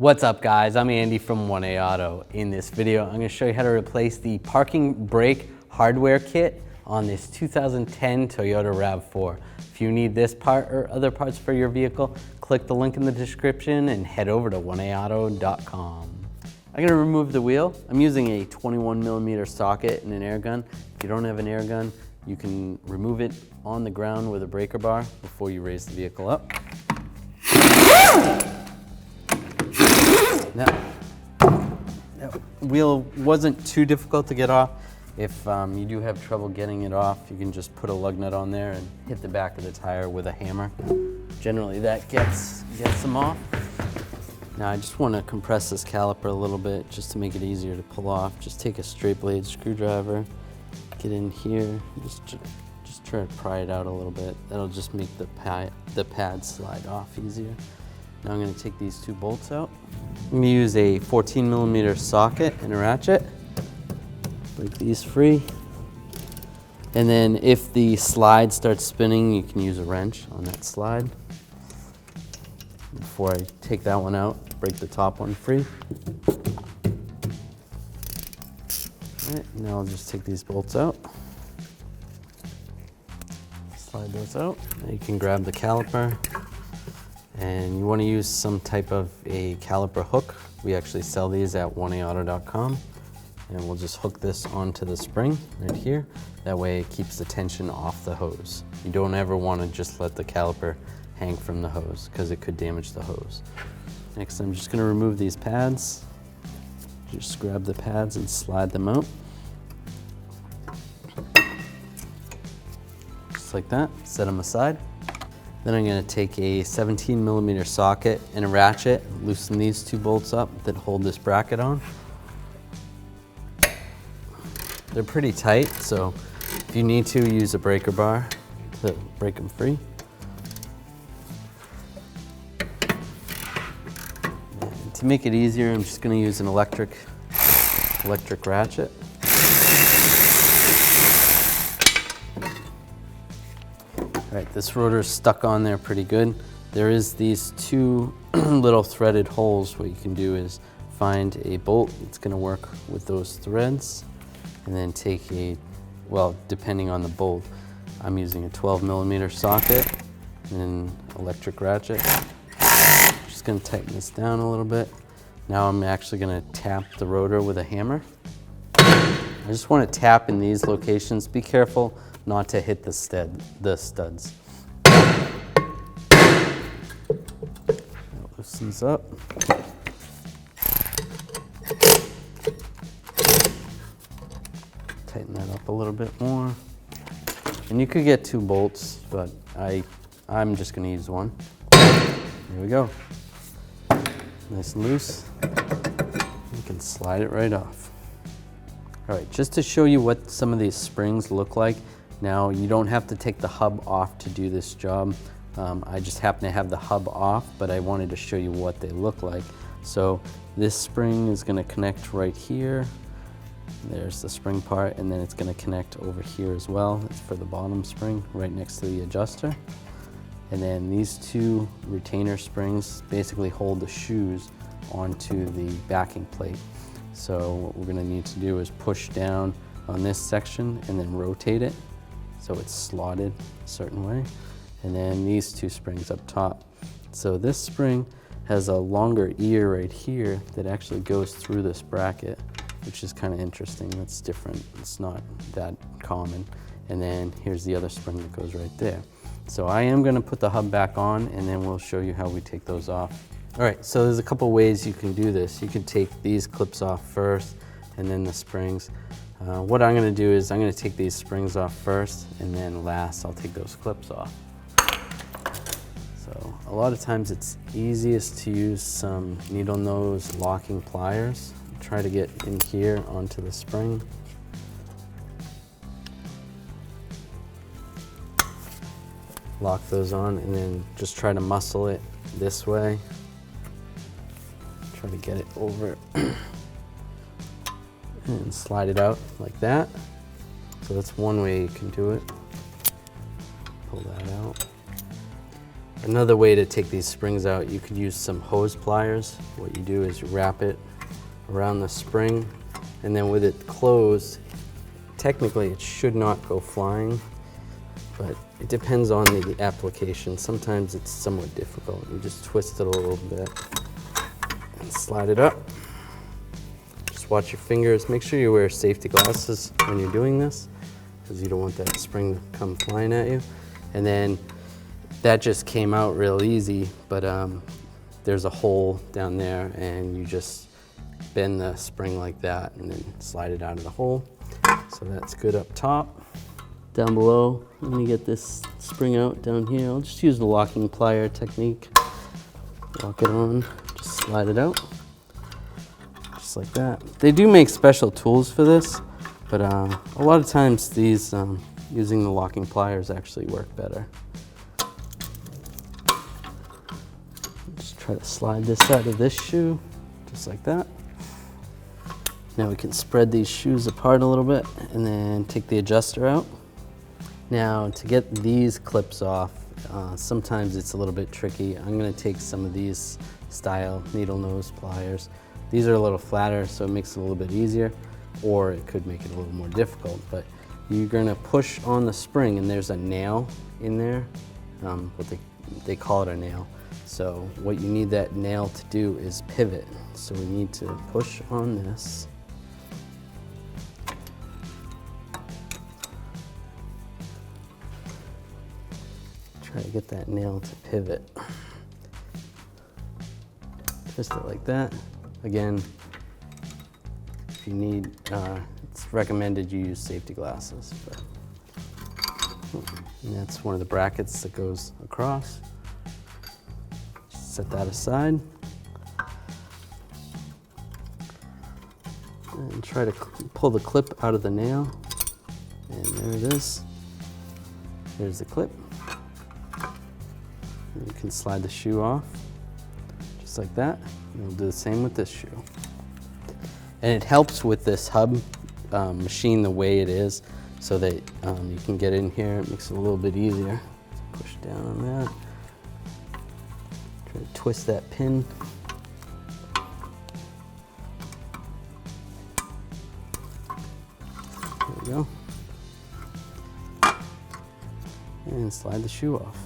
What's up guys, I'm Andy from 1A Auto. In this video, I'm going to show you how to replace the parking brake hardware kit on this 2010 Toyota Rav4. If you need this part or other parts for your vehicle, click the link in the description and head over to 1aauto.com. I'm going to remove the wheel. I'm using a 21mm socket and an air gun. If you don't have an air gun, you can remove it on the ground with a breaker bar before you raise the vehicle up. That wheel wasn't too difficult to get off. If you do have trouble getting it off, you can just put a lug nut on there and hit the back of the tire with a hammer. Generally that gets them off. Now I just want to compress this caliper a little bit just to make it easier to pull off. Just take a straight blade screwdriver, get in here, just try to pry it out a little bit. That'll just make the pad slide off easier. Now I'm going to take these two bolts out. I'm going to use a 14mm socket and a ratchet. Break these free. And then if the slide starts spinning, you can use a wrench on that slide. Before I take that one out, break the top one free. All right, now I'll just take these bolts out. Slide those out. Now you can grab the caliper. And you want to use some type of a caliper hook. We actually sell these at 1aauto.com. And we'll just hook this onto the spring right here. That way it keeps the tension off the hose. You don't ever want to just let the caliper hang from the hose because it could damage the hose. Next, I'm just going to remove these pads. Just grab the pads and slide them out. Just like that, set them aside. Then I'm going to take a 17mm socket and a ratchet, loosen these two bolts up that hold this bracket on. They're pretty tight, so if you need to, use a breaker bar to break them free. And to make it easier, I'm just going to use an electric ratchet. All right, this rotor is stuck on there pretty good. There is these two little threaded holes. What you can do is find a bolt that's going to work with those threads, and then take a, well, depending on the bolt, I'm using a 12mm socket and an electric ratchet. Just going to tighten this down a little bit. Now I'm actually going to tap the rotor with a hammer. I just want to tap in these locations. Be careful not to hit the studs. That loosens up. Tighten that up a little bit more. And you could get two bolts, but I'm just going to use one. There we go. Nice and loose. You can slide it right off. All right, just to show you what some of these springs look like. Now, you don't have to take the hub off to do this job. I just happen to have the hub off, but I wanted to show you what they look like. So this spring is going to connect right here. There's the spring part, and then it's going to connect over here as well. It's for the bottom spring, right next to the adjuster. And then these two retainer springs basically hold the shoes onto the backing plate. So what we're going to need to do is push down on this section and then rotate it so it's slotted a certain way. And then these two springs up top. So this spring has a longer ear right here that actually goes through this bracket, which is kind of interesting. That's different. It's not that common. And then here's the other spring that goes right there. So I am going to put the hub back on, and then we'll show you how we take those off. All right, so there's a couple ways you can do this. You can take these clips off first and then the springs. What I'm going to do is I'm going to take these springs off first, and then last I'll take those clips off. So a lot of times it's easiest to use some needle nose locking pliers. Try to get in here onto the spring. Lock those on, and then just try to muscle it this way. Try to get it over and slide it out like that. So that's one way you can do it. Pull that out. Another way to take these springs out, you could use some hose pliers. What you do is you wrap it around the spring, and then with it closed, technically it should not go flying, but it depends on the application. Sometimes it's somewhat difficult. You just twist it a little bit and slide it up. Just watch your fingers. Make sure you wear safety glasses when you're doing this, because you don't want that spring to come flying at you. And then that just came out real easy, but there's a hole down there, and you just bend the spring like that and then slide it out of the hole. So that's good up top. Down below, let me get this spring out down here. I'll just use the locking plier technique. Lock it on, just slide it out, just like that. They do make special tools for this, but a lot of times these, using the locking pliers actually work better. Just try to slide this out of this shoe, just like that. Now we can spread these shoes apart a little bit and then take the adjuster out. Now to get these clips off, sometimes it's a little bit tricky. I'm gonna take some of these style needle nose pliers. These are a little flatter, so it makes it a little bit easier, or it could make it a little more difficult. But you're gonna push on the spring, and there's a nail in there, what they call it a nail. So what you need that nail to do is pivot. So we need to push on this. Try to get that nail to pivot. Twist it like that. Again, if you need, it's recommended you use safety glasses. But, and that's one of the brackets that goes across. Set that aside. And try to pull the clip out of the nail. And there it is. There's the clip. And you can slide the shoe off, just like that. And we'll do the same with this shoe. And it helps with this hub machine the way it is, so that you can get in here. It makes it a little bit easier. Push down on that. Try to twist that pin. There we go. And slide the shoe off.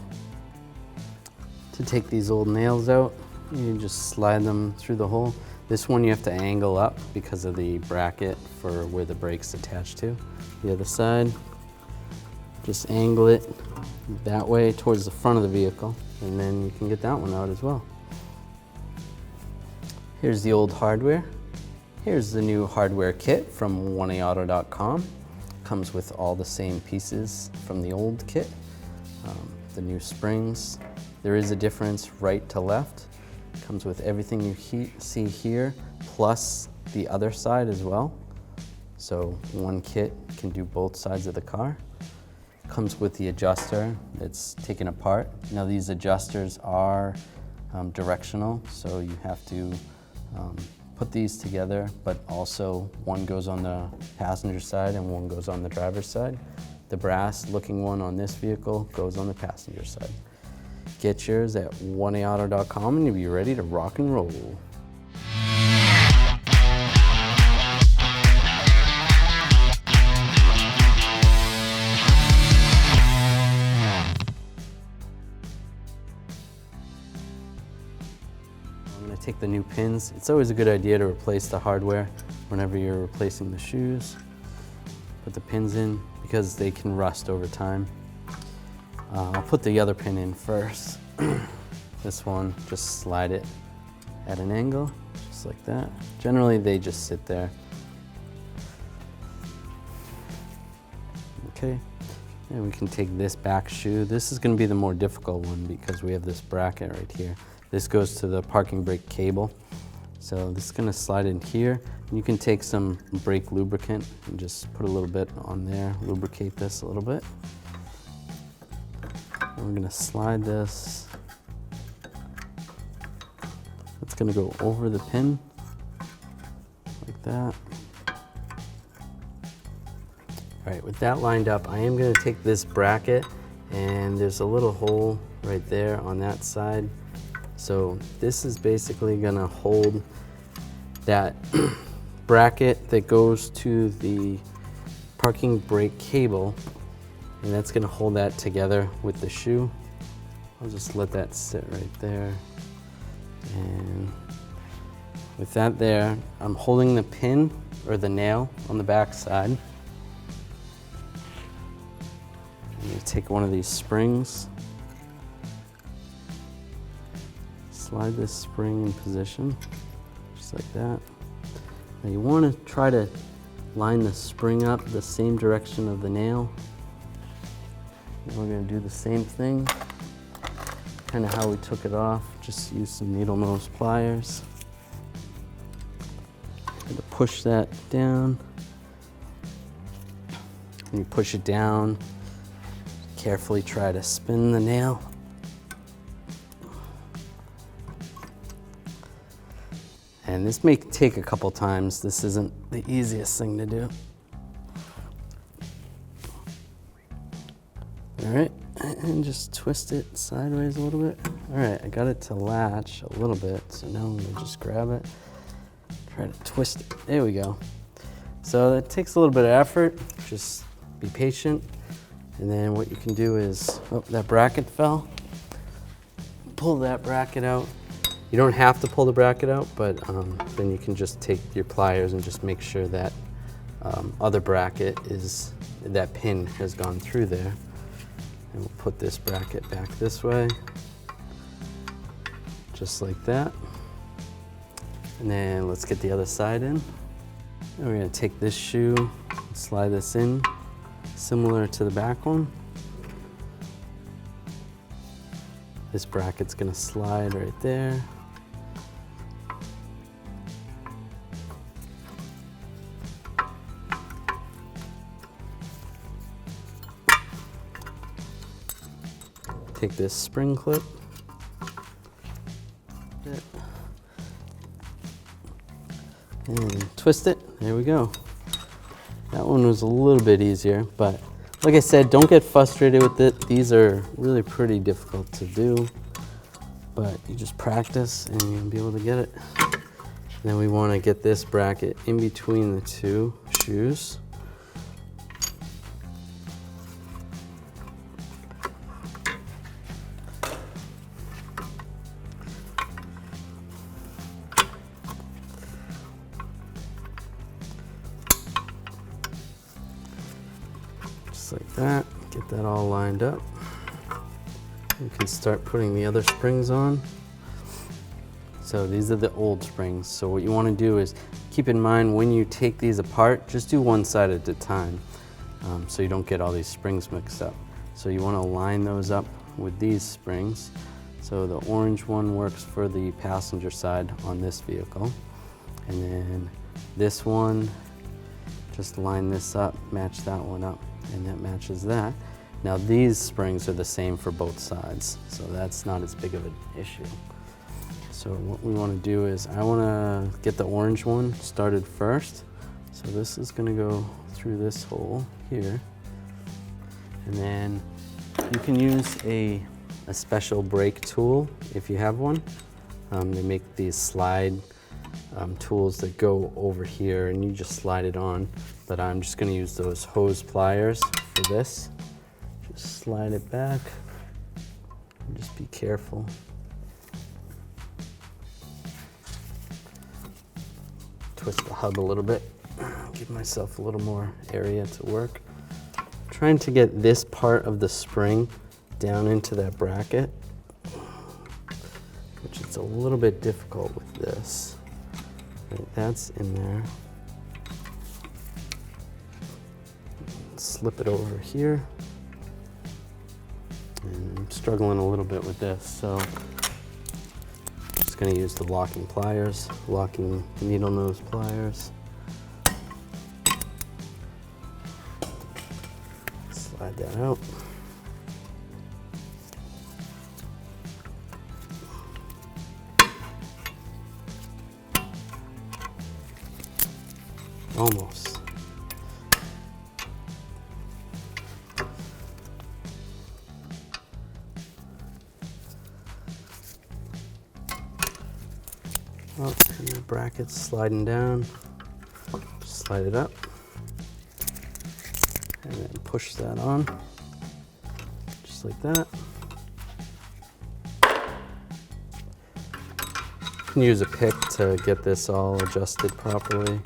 To take these old nails out, you just slide them through the hole. This one you have to angle up because of the bracket for where the brake's attached to. The other side, just angle it that way towards the front of the vehicle, and then you can get that one out as well. Here's the old hardware. Here's the new hardware kit from oneaauto.com. Comes with all the same pieces from the old kit. The new springs. There is a difference right to left. Comes with everything you see here, plus the other side as well. So one kit can do both sides of the car. Comes with the adjuster that's taken apart. Now these adjusters are directional, so you have to put these together, but also one goes on the passenger side and one goes on the driver's side. The brass looking one on this vehicle goes on the passenger side. Get yours at oneaauto.com and you'll be ready to rock and roll. I'm going to take the new pins. It's always a good idea to replace the hardware whenever you're replacing the shoes. Put the pins in because they can rust over time. I'll put the other pin in first. This one, just slide it at an angle, just like that. Generally, they just sit there. Okay, and we can take this back shoe. This is gonna be the more difficult one because we have this bracket right here. This goes to the parking brake cable. So this is gonna slide in here. You can take some brake lubricant and just put a little bit on there, lubricate this a little bit. And we're gonna slide this. It's gonna go over the pin, like that. All right, with that lined up, I am gonna take this bracket and there's a little hole right there on that side. So this is basically gonna hold that bracket that goes to the parking brake cable, and that's gonna hold that together with the shoe. I'll just let that sit right there. And with that there, I'm holding the pin or the nail on the back side. I'm gonna take one of these springs, slide this spring in position, just like that. Now you wanna try to line the spring up the same direction of the nail. And we're gonna do the same thing, kind of how we took it off. Just use some needle nose pliers. And to push that down. When you push it down, carefully try to spin the nail. And this may take a couple times. This isn't the easiest thing to do. All right, and just twist it sideways a little bit. All right, I got it to latch a little bit, so now I'm gonna just grab it, try to twist it. There we go. So that takes a little bit of effort. Just be patient. And then what you can do is, oh, that bracket fell. Pull that bracket out. You don't have to pull the bracket out, but then you can just take your pliers and just make sure that other bracket is, that pin has gone through there. And we'll put this bracket back this way, just like that. And then let's get the other side in. And we're gonna take this shoe and slide this in, similar to the back one. This bracket's gonna slide right there. Take this spring clip, and twist it. There we go. That one was a little bit easier, but like I said, don't get frustrated with it. These are really pretty difficult to do, but you just practice and you'll be able to get it. And then we want to get this bracket in between the two shoes. Like that, get that all lined up. You can start putting the other springs on. So these are the old springs. So what you want to do is keep in mind when you take these apart, just do one side at a time so you don't get all these springs mixed up. So you want to line those up with these springs. So the orange one works for the passenger side on this vehicle. And then this one, just line this up, match that one up. And that matches that. Now these springs are the same for both sides, so that's not as big of an issue. So what we want to do is, I want to get the orange one started first. So this is going to go through this hole here. And then you can use a special brake tool if you have one. They make these slide tools that go over here and you just slide it on. But I'm just going to use those hose pliers for this. Just slide it back and just be careful. Twist the hub a little bit, give myself a little more area to work. Trying to get this part of the spring down into that bracket, which is a little bit difficult with this. Right, that's in there. Slip it over here. And I'm struggling a little bit with this, so I'm just going to use the locking pliers, locking needle nose pliers. Slide that out. Almost. Oh, and the bracket's sliding down. Just slide it up. And then push that on. Just like that. You can use a pick to get this all adjusted properly.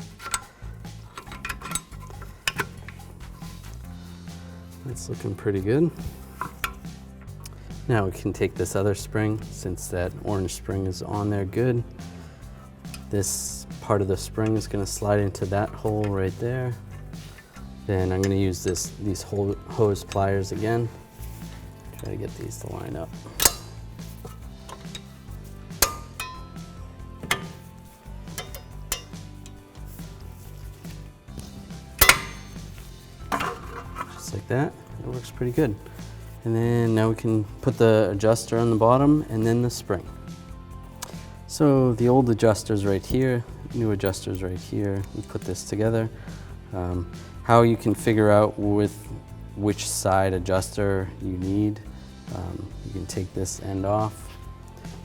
It's looking pretty good. Now we can take this other spring, since that orange spring is on there good. This part of the spring is going to slide into that hole right there. Then I'm going to use these hose pliers again. Try to get these to line up. Just like that. It works pretty good. And then now we can put the adjuster on the bottom and then the spring. So the old adjuster's right here, new adjuster's right here. We put this together. How you can figure out with which side adjuster you need. You can take this end off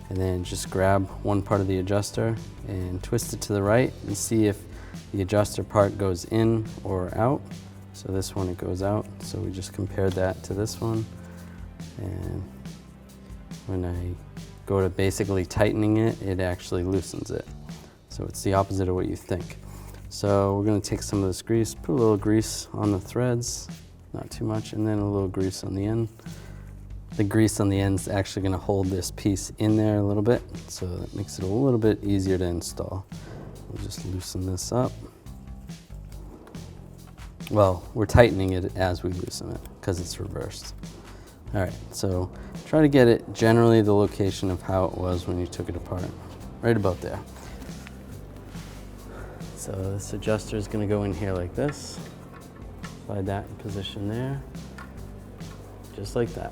and then just grab one part of the adjuster and twist it to the right and see if the adjuster part goes in or out. So this one, it goes out. So we just compared that to this one. And when I go to basically tightening it, it actually loosens it. So it's the opposite of what you think. So we're going to take some of this grease, put a little grease on the threads, not too much, and then a little grease on the end. The grease on the end is actually going to hold this piece in there a little bit, so that makes it a little bit easier to install. We'll just loosen this up. Well, we're tightening it as we loosen it because it's reversed. All right, so try to get it generally the location of how it was when you took it apart, right about there. So this adjuster is going to go in here like this. Slide that in position there, just like that.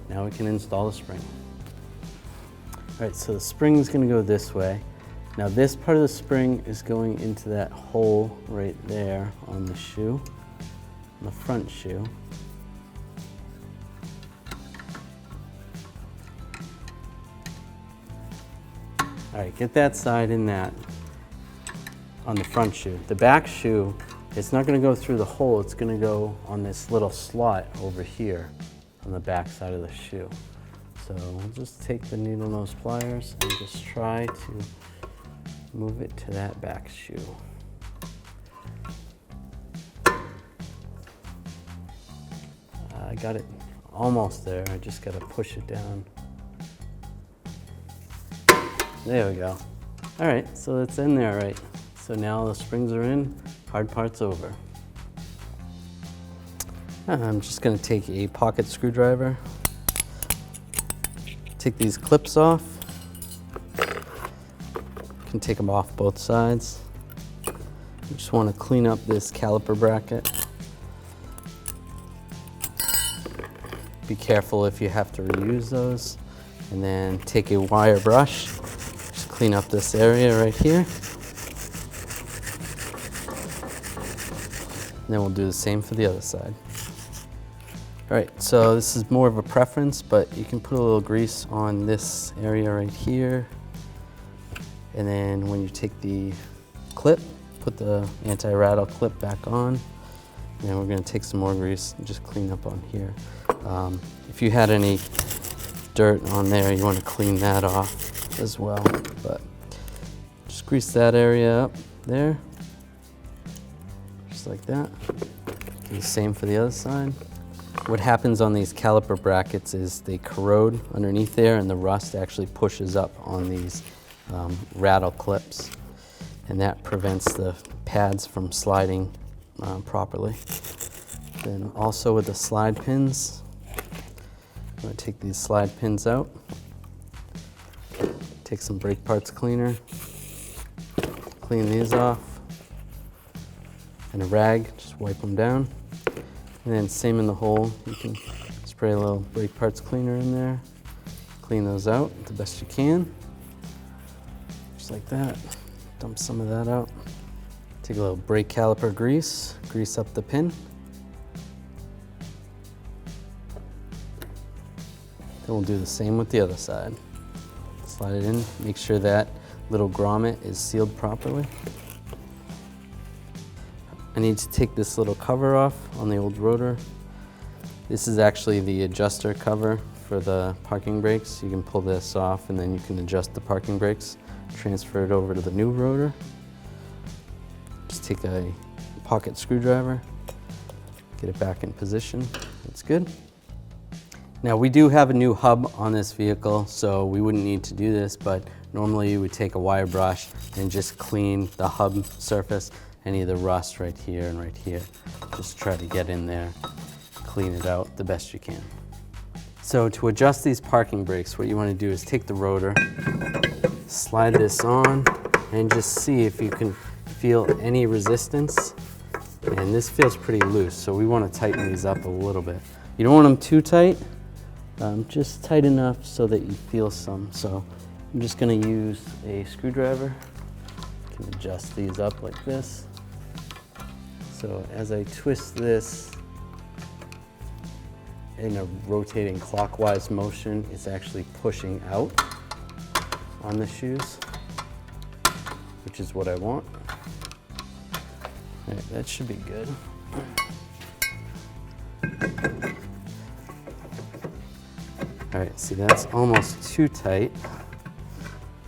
Now we can install the spring. All right, so the spring is going to go this way. Now this part of the spring is going into that hole right there on the shoe, on the front shoe. All right, get that side in that on the front shoe. The back shoe, it's not going to go through the hole, it's going to go on this little slot over here on the back side of the shoe. So we'll just take the needle nose pliers and just try to move it to that back shoe. I got it almost there, I just got to push it down. There we go. All right, so it's in there, right? So now the springs are in, hard part's over. I'm just gonna take a pocket screwdriver, take these clips off. You can take them off both sides. You just wanna clean up this caliper bracket. Be careful if you have to reuse those. And then take a wire brush, just clean up this area right here. And then we'll do the same for the other side. All right, so this is more of a preference, but you can put a little grease on this area right here. And then when you take the clip, put the anti-rattle clip back on. And then we're gonna take some more grease and just clean up on here. If you had any dirt on there, you wanna clean that off as well. But just grease that area up there. Like that. Do the same for the other side. What happens on these caliper brackets is they corrode underneath there and the rust actually pushes up on these rattle clips, and that prevents the pads from sliding properly. Then also with the slide pins, I'm going to take these slide pins out, take some brake parts cleaner, clean these off, and a rag, just wipe them down. And then same in the hole, you can spray a little brake parts cleaner in there, clean those out the best you can. Just like that, dump some of that out. Take a little brake caliper grease, grease up the pin. Then we'll do the same with the other side. Slide it in, make sure that little grommet is sealed properly. I need to take this little cover off on the old rotor. This is actually the adjuster cover for the parking brakes. You can pull this off and then you can adjust the parking brakes, transfer it over to the new rotor. Just take a pocket screwdriver, get it back in position. That's good. Now we do have a new hub on this vehicle, so we wouldn't need to do this, but normally you would take a wire brush and just clean the hub surface, any of the rust right here and right here. Just try to get in there, clean it out the best you can. So to adjust these parking brakes, what you want to do is take the rotor, slide this on, and just see if you can feel any resistance. And this feels pretty loose, so we want to tighten these up a little bit. You don't want them too tight, just tight enough so that you feel some. So I'm just going to use a screwdriver. I can adjust these up like this. So as I twist this in a rotating clockwise motion, it's actually pushing out on the shoes, which is what I want. All right, that should be good. All right, see, that's almost too tight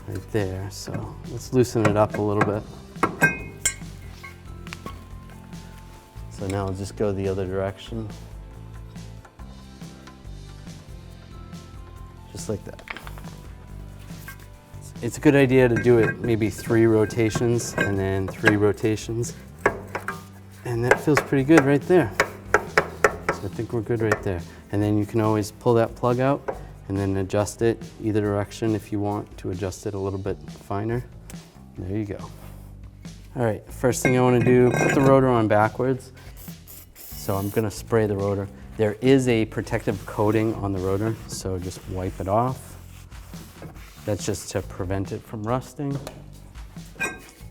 right there, so let's loosen it up a little bit. So now I'll just go the other direction. Just like that. It's a good idea to do it maybe 3 rotations and then 3 rotations. And that feels pretty good right there. So I think we're good right there. And then you can always pull that plug out and then adjust it either direction if you want to adjust it a little bit finer. There you go. All right, first thing I want to do, put the rotor on backwards. So I'm going to spray the rotor. There is a protective coating on the rotor, so just wipe it off. That's just to prevent it from rusting.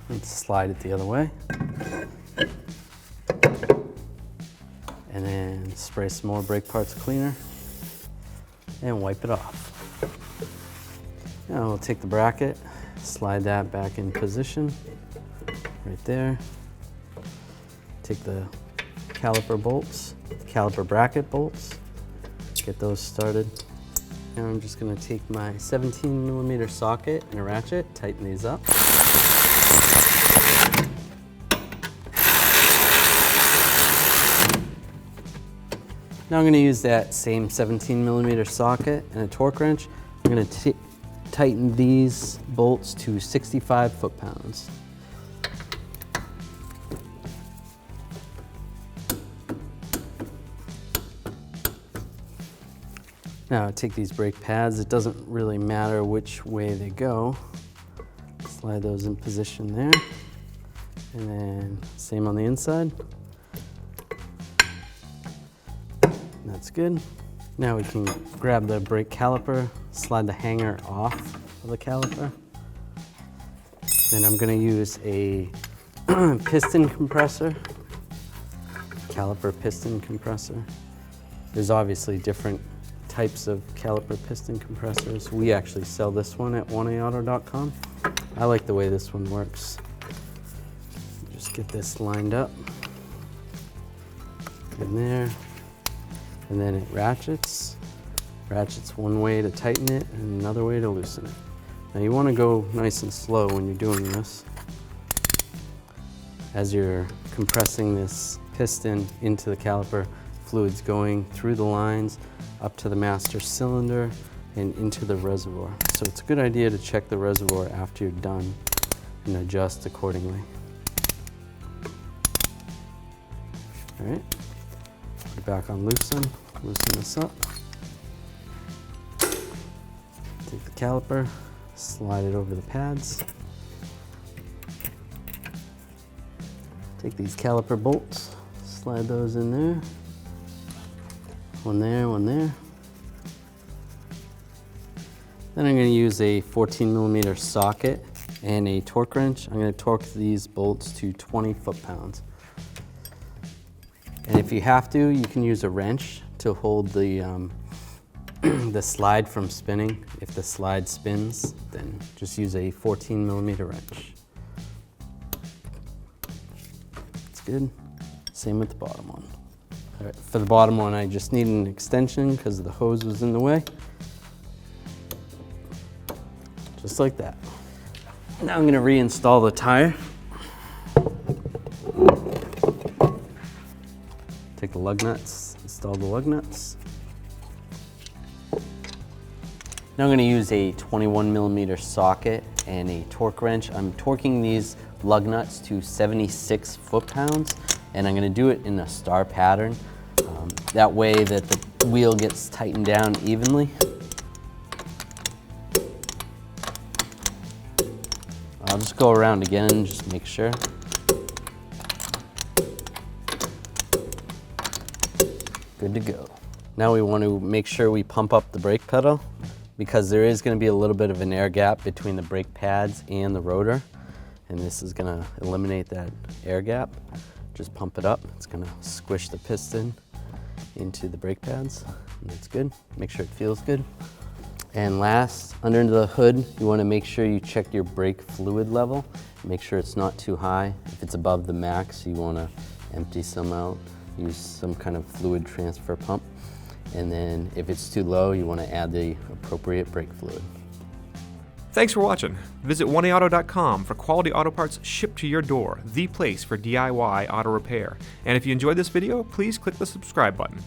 Let's slide it the other way. And then spray some more brake parts cleaner and wipe it off. Now we'll take the bracket, slide that back in position right there. Take the caliper bolts, caliper bracket bolts, get those started. Now I'm just going to take my 17mm socket and a ratchet, tighten these up. Now I'm going to use that same 17mm socket and a torque wrench. I'm going to tighten these bolts to 65 foot-pounds. Now take these brake pads. It doesn't really matter which way they go. Slide those in position there. And then same on the inside. That's good. Now we can grab the brake caliper, slide the hanger off of the caliper. Then I'm going to use a piston compressor, caliper piston compressor. There's obviously different types of caliper piston compressors. We actually sell this one at 1aauto.com. I like the way this one works. Just get this lined up in there. And then it ratchets. Ratchets one way to tighten it and another way to loosen it. Now you want to go nice and slow when you're doing this. As you're compressing this piston into the caliper, fluid's going through the lines up to the master cylinder and into the reservoir. So it's a good idea to check the reservoir after you're done and adjust accordingly. All right. Put it back on loosen this up. Take the caliper, slide it over the pads. Take these caliper bolts, slide those in there. One there, one there. Then I'm going to use a 14mm socket and a torque wrench. I'm going to torque these bolts to 20 foot-pounds. And if you have to, you can use a wrench to hold the the slide from spinning. If the slide spins, then just use a 14mm wrench. It's good. Same with the bottom one. All right, for the bottom one, I just need an extension because the hose was in the way. Just like that. Now I'm gonna reinstall the tire. Take the lug nuts, install the lug nuts. Now I'm gonna use a 21mm socket and a torque wrench. I'm torquing these lug nuts to 76 foot-pounds, and I'm gonna do it in a star pattern. That way that the wheel gets tightened down evenly. I'll just go around again, just make sure. Good to go. Now we want to make sure we pump up the brake pedal, because there is going to be a little bit of an air gap between the brake pads and the rotor, and this is going to eliminate that air gap. Just pump it up. It's going to squish the piston into the brake pads, and that's good. Make sure it feels good. And last, under the hood, you want to make sure you check your brake fluid level. Make sure it's not too high. If it's above the max, you want to empty some out. Use some kind of fluid transfer pump. And then if it's too low, you want to add the appropriate brake fluid. Thanks for watching. Visit 1AAuto.com for quality auto parts shipped to your door, the place for DIY auto repair. And if you enjoyed this video, please click the subscribe button.